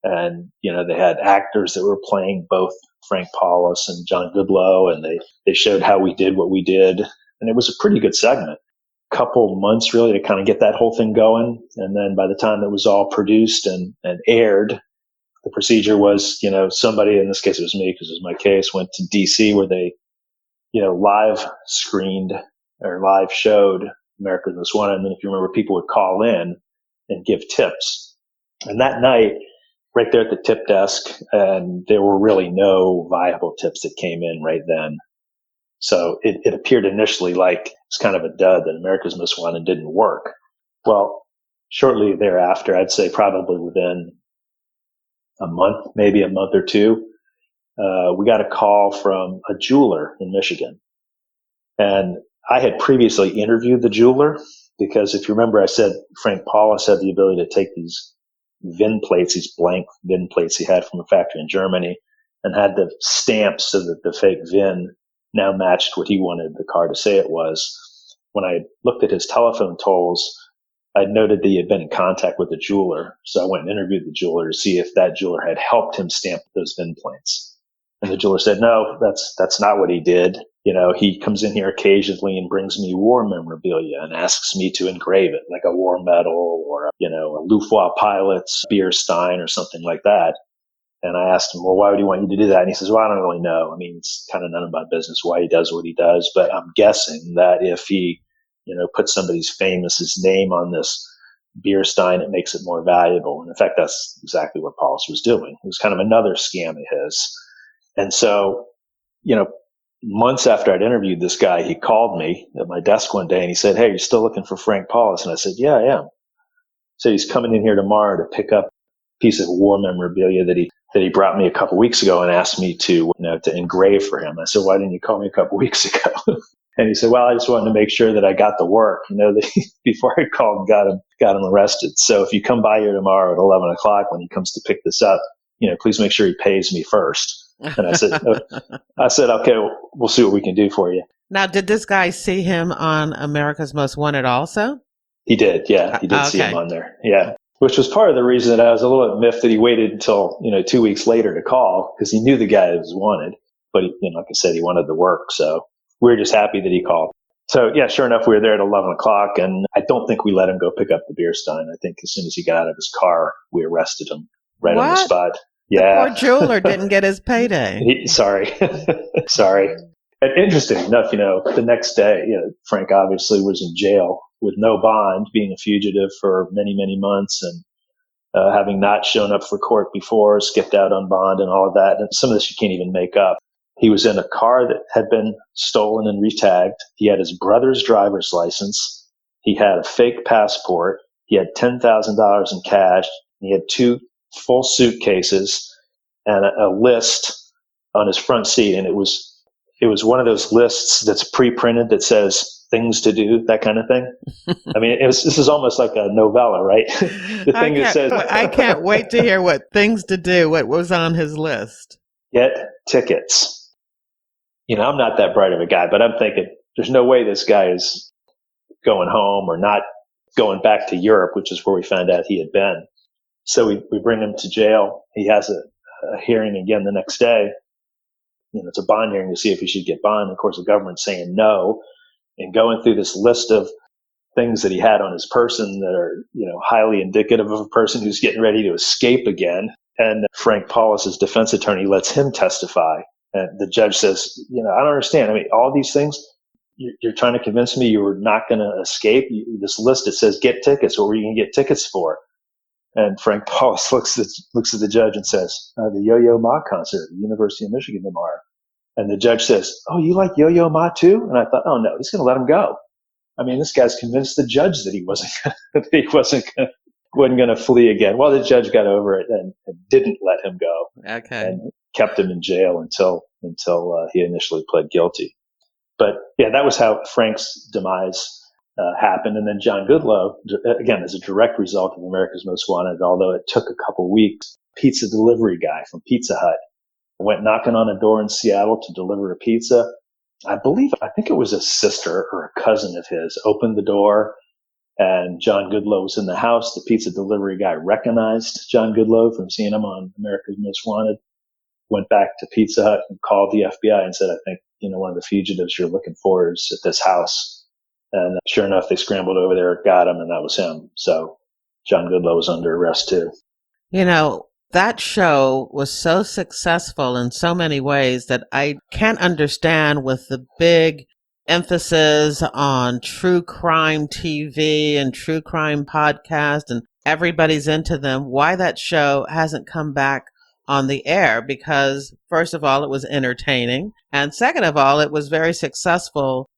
And, they had actors that were playing both Frank Paulus and John Goodloe, and they showed how we did what we did. And it was a pretty good segment. Couple months really to kind of get that whole thing going. And then by the time it was all produced and aired, the procedure was, somebody, in this case it was me because it was my case, went to DC where they, live screened or live showed America's Most Wanted. And then if you remember, people would call in and give tips. And that night, right there at the tip desk, and there were really no viable tips that came in right then. So it appeared initially like it's kind of a dud that America's Most Wanted didn't work. Well, shortly thereafter, I'd say probably within a month, maybe a month or two, we got a call from a jeweler in Michigan. And I had previously interviewed the jeweler because if you remember, I said Frank Paulus had the ability to take these VIN plates, these blank VIN plates he had from a factory in Germany, and had the stamp so that the fake VIN now matched what he wanted the car to say it was. When I looked at his telephone tolls, I noted that he had been in contact with the jeweler. So I went and interviewed the jeweler to see if that jeweler had helped him stamp those VIN plates. And the jeweler said, no, that's not what he did. He comes in here occasionally and brings me war memorabilia and asks me to engrave it, like a war medal or, a Luftwaffe pilot's beer stein or something like that. And I asked him, well, why would he want you to do that? And he says, well, I don't really know. I mean, it's kind of none of my business why he does what he does. But I'm guessing that if he, puts somebody's famous name on this beer stein, it makes it more valuable. And in fact, that's exactly what Paulus was doing. It was kind of another scam of his. And so, months after I'd interviewed this guy, he called me at my desk one day and he said, hey, you're still looking for Frank Paulus? And I said, yeah, I am. So he's coming in here tomorrow to pick up a piece of war memorabilia that he brought me a couple weeks ago and asked me to engrave for him. I said, why didn't you call me a couple weeks ago? And he said, well, I just wanted to make sure that I got the work, that before I called and got him arrested. So if you come by here tomorrow at 11 o'clock when he comes to pick this up, please make sure he pays me first. And I said, okay, we'll see what we can do for you. Now, did this guy see him on America's Most Wanted also? He did. Yeah. He did see him on there. Yeah. Which was part of the reason that I was a little miffed that he waited until, 2 weeks later to call because he knew the guy was wanted, but like I said, he wanted the work. So we were just happy that he called. So yeah, sure enough, we were there at 11 o'clock and I don't think we let him go pick up the beer stein. I think as soon as he got out of his car, we arrested him right on the spot. Yeah. The poor jeweler didn't get his payday. Sorry. And interesting enough, the next day, Frank obviously was in jail with no bond, being a fugitive for many, many months and having not shown up for court before, skipped out on bond and all of that. And some of this you can't even make up. He was in a car that had been stolen and retagged. He had his brother's driver's license. He had a fake passport. He had $10,000 in cash. He had 2 full suitcases and a list on his front seat. And it was one of those lists that's pre-printed that says things to do, that kind of thing. I mean, this is almost like a novella, right? The thing that says, I can't wait to hear what things to do, what was on his list. Get tickets. I'm not that bright of a guy, but I'm thinking there's no way this guy is going home or not going back to Europe, which is where we found out he had been. So we bring him to jail. He has a hearing again the next day. It's a bond hearing to see if he should get bond. Of course, the government's saying no, and going through this list of things that he had on his person that are, highly indicative of a person who's getting ready to escape again. And Frank Paulus's defense attorney lets him testify. And the judge says, I don't understand. I mean, all these things, you're trying to convince me you were not going to escape. This list that says get tickets. What were you going to get tickets for? And Frank Paulus looks at the judge and says, the Yo-Yo Ma concert at the University of Michigan tomorrow. And the judge says, oh, you like Yo-Yo Ma too? And I thought, oh no, he's going to let him go. I mean, this guy's convinced the judge that he wasn't going to flee again. Well, the judge got over it and didn't let him go. Okay. And kept him in jail until he initially pled guilty. But yeah, that was how Frank's demise happened. And then John Goodloe, again, as a direct result of America's Most Wanted, although it took a couple weeks, pizza delivery guy from Pizza Hut went knocking on a door in Seattle to deliver a pizza. I think it was a sister or a cousin of his opened the door, and John Goodloe was in the house. The pizza delivery guy recognized John Goodloe from seeing him on America's Most Wanted, went back to Pizza Hut and called the FBI and said, I think, one of the fugitives you're looking for is at this house. And sure enough, they scrambled over there, got him, and that was him. So John Goodloe was under arrest too. That show was so successful in so many ways that I can't understand, with the big emphasis on true crime TV and true crime podcast, and everybody's into them, why that show hasn't come back on the air. Because first of all, it was entertaining. And second of all, it was very successful,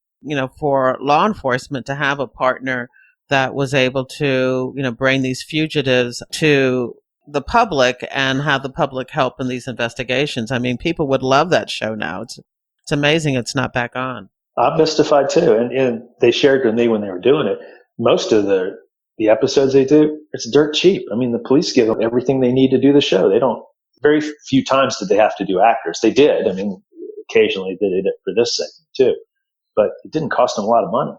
for law enforcement to have a partner that was able to, bring these fugitives to the public and have the public help in these investigations. I mean, people would love that show now. It's amazing it's not back on. I'm mystified too. And they shared with me when they were doing it, most of the episodes they do, it's dirt cheap. I mean, the police give them everything they need to do the show. Very few times did they have to do actors. They did. I mean, occasionally they did it for this segment too, but it didn't cost them a lot of money.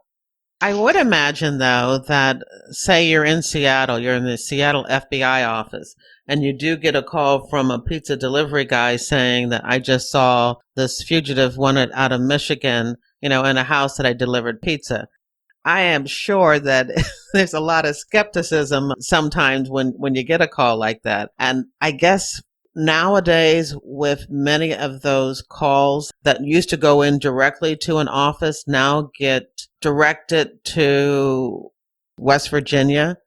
I would imagine, though, that say you're in Seattle, you're in the Seattle FBI office, and you do get a call from a pizza delivery guy saying that I just saw this fugitive wanted out of Michigan, in a house that I delivered pizza. I am sure that there's a lot of skepticism sometimes when you get a call like that. And I guess nowadays, with many of those calls that used to go in directly to an office, now get directed to West Virginia.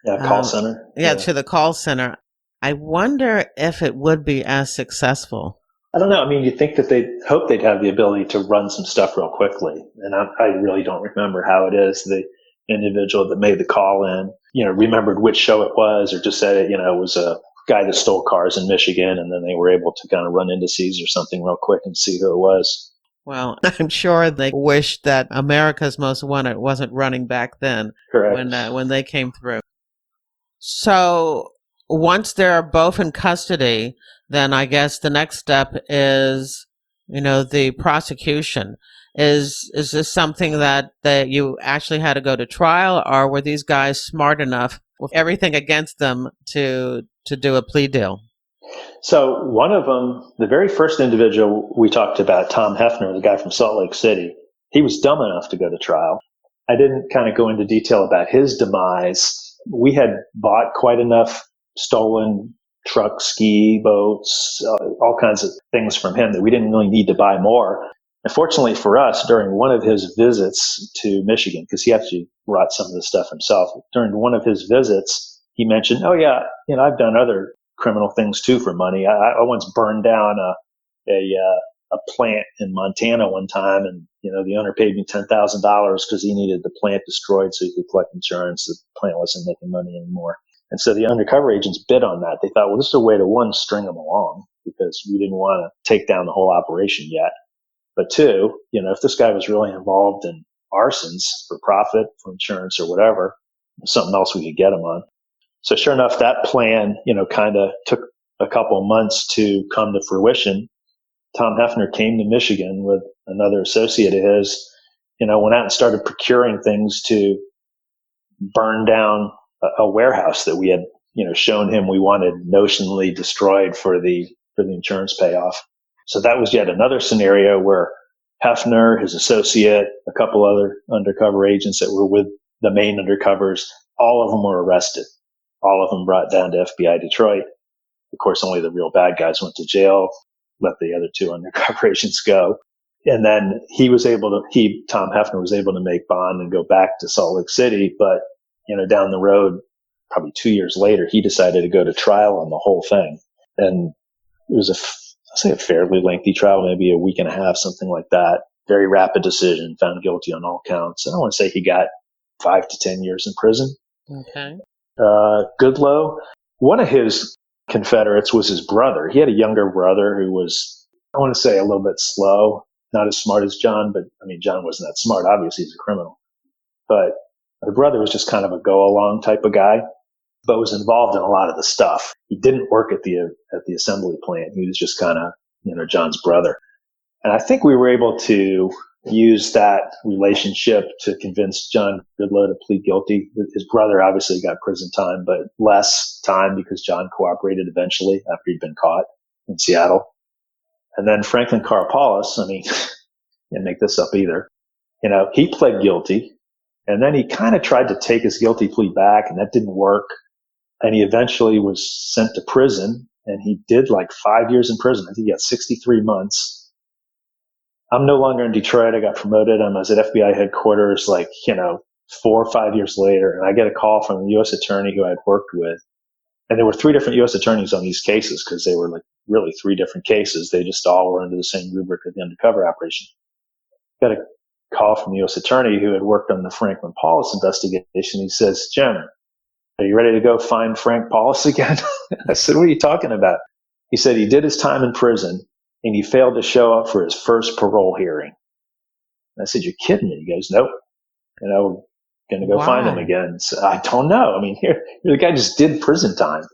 Yeah, call center. Yeah, to the call center. I wonder if it would be as successful. I don't know. I mean, you'd think that they'd hope they'd have the ability to run some stuff real quickly. And I really don't remember how it is. The individual that made the call in, remembered which show it was, or just said, it was a guy that stole cars in Michigan, and then they were able to kind of run indices or something real quick and see who it was. Well, I'm sure they wished that America's Most Wanted wasn't running back then. Correct. When they came through. So once they're both in custody, then I guess the next step is, the prosecution. Is this something that you actually had to go to trial, or were these guys smart enough with everything against them to do a plea deal? So one of them, the very first individual we talked about, Tom Hefner, the guy from Salt Lake City, he was dumb enough to go to trial. I didn't kind of go into detail about his demise. We had bought quite enough stolen trucks, ski boats, all kinds of things from him that we didn't really need to buy more. And fortunately for us, during one of his visits to Michigan, because he actually brought some of the stuff himself, during one of his visits, he mentioned, oh yeah, I've done other criminal things too for money. I once burned down a plant in Montana one time, and the owner paid me $10,000 because he needed the plant destroyed so he could collect insurance. The plant wasn't making money anymore. And so the undercover agents bid on that. They thought, well, this is a way to, one, string them along, because we didn't want to take down the whole operation yet. But two, if this guy was really involved in arsons for profit, for insurance or whatever, something else we could get him on. So sure enough, that plan, kind of took a couple of months to come to fruition. Tom Hefner came to Michigan with another associate of his, went out and started procuring things to burn down a warehouse that we had, shown him we wanted notionally destroyed for the insurance payoff. So that was yet another scenario where Hefner, his associate, a couple other undercover agents that were with the main undercovers, all of them were arrested. All of them brought down to FBI Detroit. Of course, only the real bad guys went to jail, let the other two undercover agents go. And then Tom Hefner was able to make bond and go back to Salt Lake City. But, down the road, probably 2 years later, he decided to go to trial on the whole thing. And it was a fairly lengthy trial, maybe a week and a half, something like that. Very rapid decision, found guilty on all counts. And I want to say he got 5 to 10 years in prison. Okay. Goodloe, one of his confederates was his brother. He had a younger brother who was, I want to say, a little bit slow, not as smart as John, but John wasn't that smart. Obviously, he's a criminal. But the brother was just kind of a go-along type of guy, but was involved in a lot of the stuff. He didn't work at the assembly plant. He was just kind of, John's brother. And I think we were able to use that relationship to convince John Goodloe to plead guilty. His brother obviously got prison time, but less time because John cooperated eventually after he'd been caught in Seattle. And then Franklin Karapoulos, didn't make this up either. He pled guilty, and then he kind of tried to take his guilty plea back, and that didn't work. And he eventually was sent to prison, and he did like 5 years in prison. I think he got 63 months. I'm no longer in Detroit. I got promoted. I was at FBI headquarters 4 or 5 years later, and I get a call from the U.S. attorney who I'd worked with. And there were 3 different U.S. attorneys on these cases because they were really 3 different cases. They just all were under the same rubric of the undercover operation. Got a call from the U.S. attorney who had worked on the Franklin Paulus investigation. He says, "Jim, are you ready to go find Frank Paulus again?" I said, "What are you talking about?" He said he did his time in prison and he failed to show up for his first parole hearing. And I said, "You're kidding me." He goes, "Nope. Going to go find him again." So I don't know. Here the guy just did prison time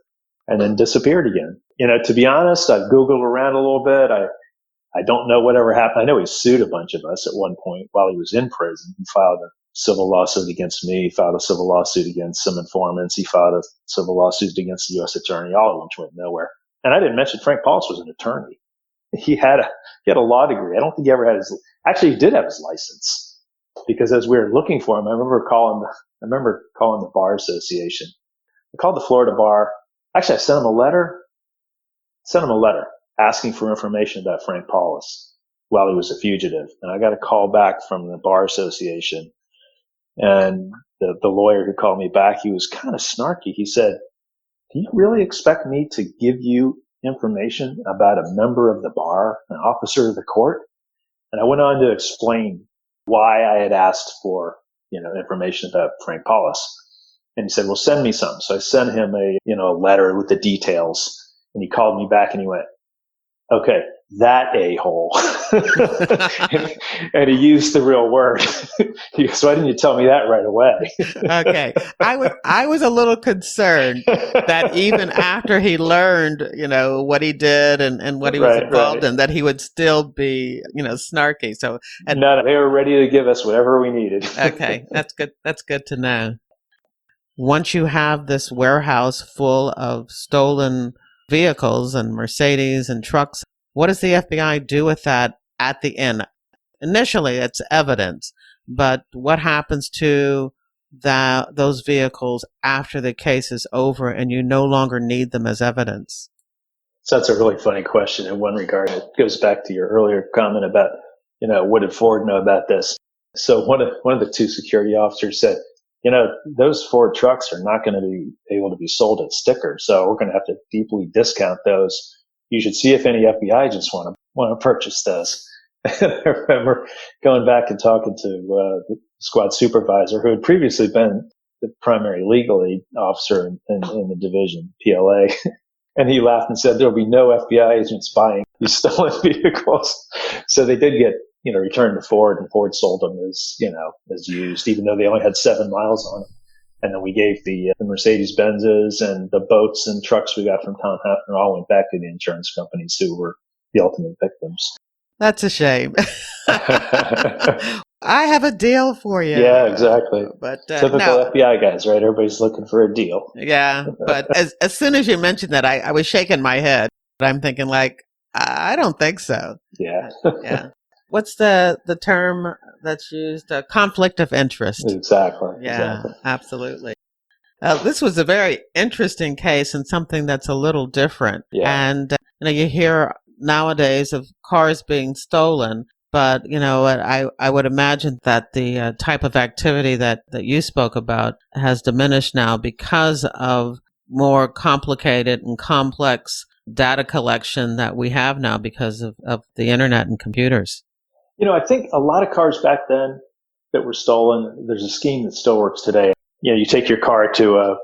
and then disappeared again. To be honest, I've Googled around a little bit. I don't know whatever happened. I know he sued a bunch of us at one point while he was in prison. He filed a civil lawsuit against me. He filed a civil lawsuit against some informants. He filed a civil lawsuit against the U.S. attorney, all of which went nowhere. And I didn't mention Frank Paulus was an attorney. He had a law degree. I don't think he ever had actually he did have his license, because as we were looking for him, I remember calling the Bar Association. I called the Florida Bar. Actually, I sent him a letter asking for information about Frank Paulus while he was a fugitive. And I got a call back from the Bar Association. And the lawyer who called me back, he was kind of snarky. He said, "Do you really expect me to give you information about a member of the bar, an officer of the court?" And I went on to explain why I had asked for, information about Frank Paulus. And he said, "Well, send me some." So I sent him a letter with the details. And he called me back and he went, "Okay, that a-hole." and he used the real word. He goes, "Why didn't you tell me that right away?" Okay. I was a little concerned that even after he learned, what he did and what he was involved in, that he would still be, snarky. So no, they were ready to give us whatever we needed. Okay. That's good. That's good to know. Once you have this warehouse full of stolen vehicles and Mercedes and trucks, what does the FBI do with that at the end? Initially, it's evidence, but what happens to those vehicles after the case is over and you no longer need them as evidence? So that's a really funny question in one regard. It goes back to your earlier comment about, what did Ford know about this? So one of the 2 security officers said, those Ford trucks are not going to be able to be sold at sticker, so we're going to have to deeply discount those. You should see if any FBI agents want to purchase those. I remember going back and talking to the squad supervisor who had previously been the primary legal aid officer in the division, PLA. And he laughed and said, there'll be no FBI agents buying these stolen vehicles. So they did get, returned to Ford, and Ford sold them as used, even though they only had 7 miles on them. And then we gave the Mercedes-Benzes and the boats and trucks we got from Tom Hefner all went back to the insurance companies who were the ultimate victims. That's a shame. I have a deal for you. Yeah, exactly. But typical FBI guys, right? Everybody's looking for a deal. Yeah, but as soon as you mentioned that, I was shaking my head. I'm thinking like, I don't think so. Yeah. Yeah. What's the term that's used? Conflict of interest. Exactly. Yeah, exactly. Absolutely. This was a very interesting case and something that's a little different. Yeah. And you hear nowadays of cars being stolen. But, I would imagine that the type of activity that you spoke about has diminished now because of more complicated and complex data collection that we have now because of the internet and computers. I think a lot of cars back then that were stolen, there's a scheme that still works today. You take your car to a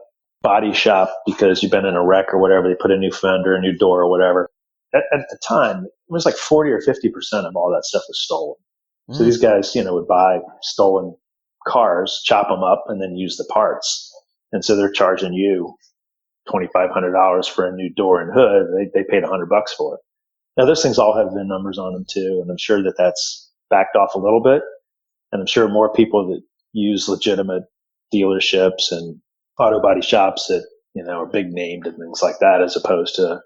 body shop because you've been in a wreck or whatever. They put a new fender, a new door or whatever. At the time, it was like 40 or 50% of all that stuff was stolen. So these guys, would buy stolen cars, chop them up, and then use the parts. And so they're charging you $2,500 for a new door and hood. They paid $100 for it. Now, those things all have VIN numbers on them too, and I'm sure that that's backed off a little bit. And I'm sure more people that use legitimate dealerships and auto body shops that, are big named and things like that, as opposed to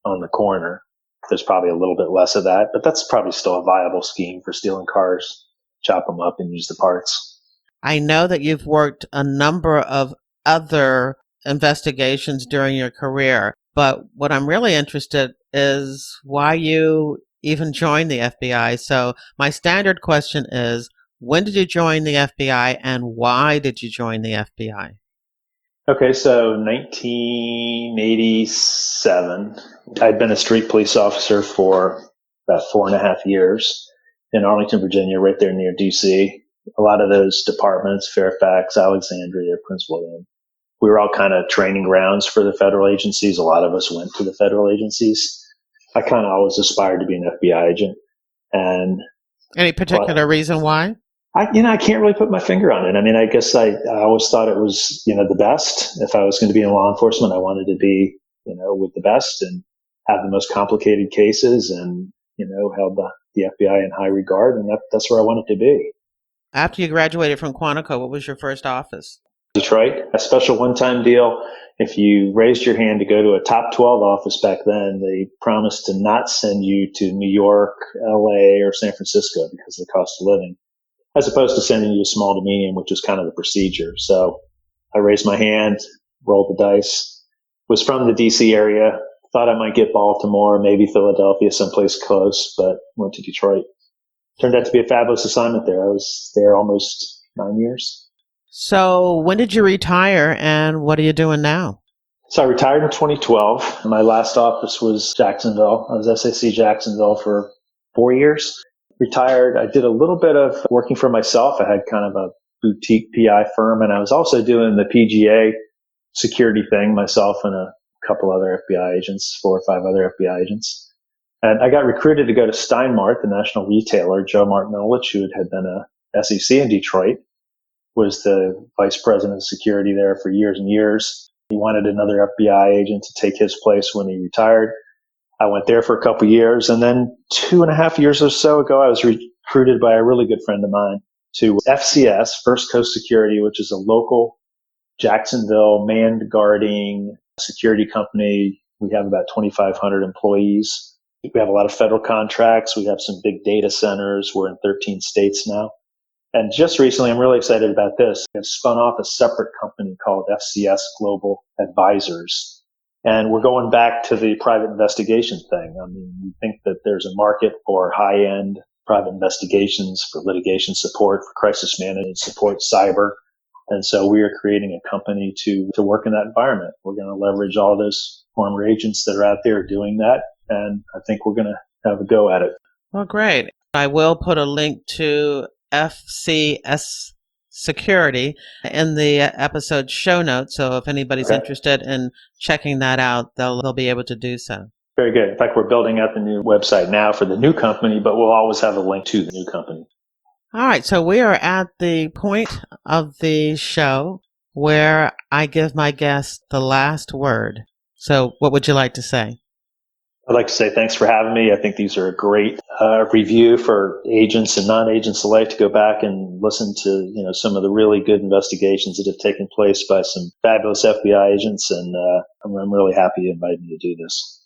on the corner. There's probably a little bit less of that, but that's probably still a viable scheme for stealing cars, chop them up and use the parts. I know that you've worked a number of other investigations during your career, but what I'm really interested is why you even joined the FBI. So my standard question is, when did you join the FBI and why did you join the FBI? Okay, so 1987, I'd been a street police officer for about 4.5 years in Arlington, Virginia, right there near D.C. A lot of those departments, Fairfax, Alexandria, Prince William, we were all kind of training grounds for the federal agencies. A lot of us went to the federal agencies. I kind of always aspired to be an FBI agent. And any particular reason why? I can't really put my finger on it. I mean, I guess I always thought it was, the best. If I was going to be in law enforcement, I wanted to be, with the best and have the most complicated cases and, held the FBI in high regard. And that's where I wanted to be. After you graduated from Quantico, what was your first office? Detroit, a special one-time deal. If you raised your hand to go to a top 12 office back then, they promised to not send you to New York, LA, or San Francisco because of the cost of living, as opposed to sending you to small to medium, which was kind of the procedure. So I raised my hand, rolled the dice, was from the DC area, thought I might get Baltimore, maybe Philadelphia, someplace close, but went to Detroit. Turned out to be a fabulous assignment there. I was there almost 9 years. So when did you retire and what are you doing now? So I retired in 2012. My last office was Jacksonville. I was SAC Jacksonville for 4 years. Retired. I did a little bit of working for myself. I had kind of a boutique PI firm, and I was also doing the PGA security thing myself and a couple other FBI agents, 4 or 5 other FBI agents. And I got recruited to go to Steinmart, the national retailer. Joe Martinovich, who had been a SEC in Detroit, was the vice president of security there for years and years. He wanted another FBI agent to take his place when he retired. I went there for a couple of years, and then 2.5 years or so ago, I was recruited by a really good friend of mine to FCS, First Coast Security, which is a local Jacksonville manned guarding security company. We have about 2,500 employees. We have a lot of federal contracts. We have some big data centers. We're in 13 states now. And just recently, I'm really excited about this. I've spun off a separate company called FCS Global Advisors. And we're going back to the private investigation thing. I mean, we think that there's a market for high-end private investigations, for litigation support, for crisis management support, cyber. And so we are creating a company to work in that environment. We're going to leverage all those former agents that are out there doing that. And I think we're going to have a go at it. Well, great. I will put a link to FCS security in the episode show notes. So if anybody's interested in checking that out, they'll be able to do so. Very good. In fact, we're building out the new website now for the new company, but we'll always have a link to the new company. All right. So we are at the point of the show where I give my guests the last word. So what would you like to say? I'd like to say thanks for having me. I think these are a great review for agents and non-agents alike to go back and listen to, some of the really good investigations that have taken place by some fabulous FBI agents. And I'm really happy you invited me to do this.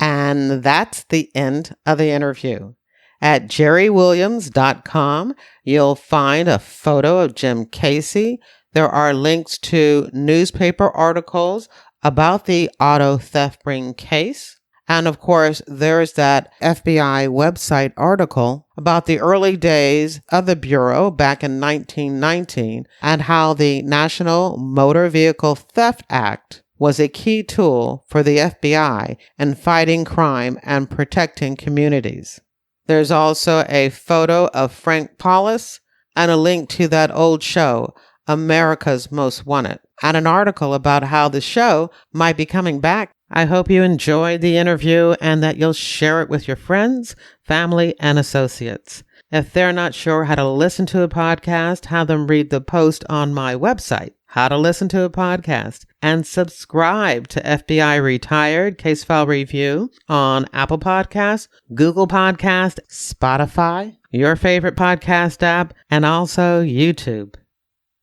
And that's the end of the interview. At jerrywilliams.com, you'll find a photo of Jim Casey. There are links to newspaper articles about the auto theft ring case. And of course, there's that FBI website article about the early days of the Bureau back in 1919 and how the National Motor Vehicle Theft Act was a key tool for the FBI in fighting crime and protecting communities. There's also a photo of Frank Paulus and a link to that old show, America's Most Wanted, and an article about how the show might be coming back. I hope you enjoyed the interview and that you'll share it with your friends, family, and associates. If they're not sure how to listen to a podcast, have them read the post on my website, How to Listen to a Podcast, and subscribe to FBI Retired Case File Review on Apple Podcasts, Google Podcasts, Spotify, your favorite podcast app, and also YouTube.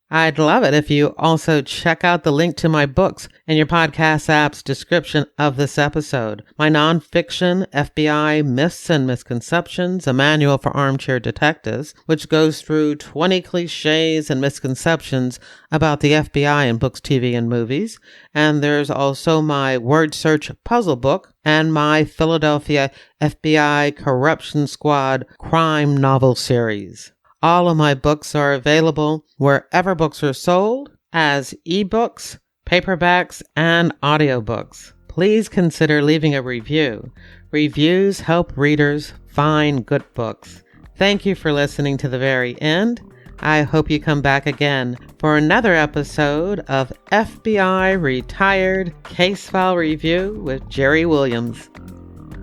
I'd love it if you also check out the link to my books in your podcast app's description of this episode. My nonfiction, FBI Myths and Misconceptions, a manual for armchair detectives, which goes through 20 cliches and misconceptions about the FBI in books, TV, and movies. And there's also my word search puzzle book and my Philadelphia FBI Corruption Squad crime novel series. All of my books are available wherever books are sold as ebooks, paperbacks, and audiobooks. Please consider leaving a review. Reviews help readers find good books. Thank you for listening to the very end. I hope you come back again for another episode of FBI Retired Case File Review with Jerry Williams.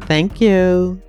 Thank you.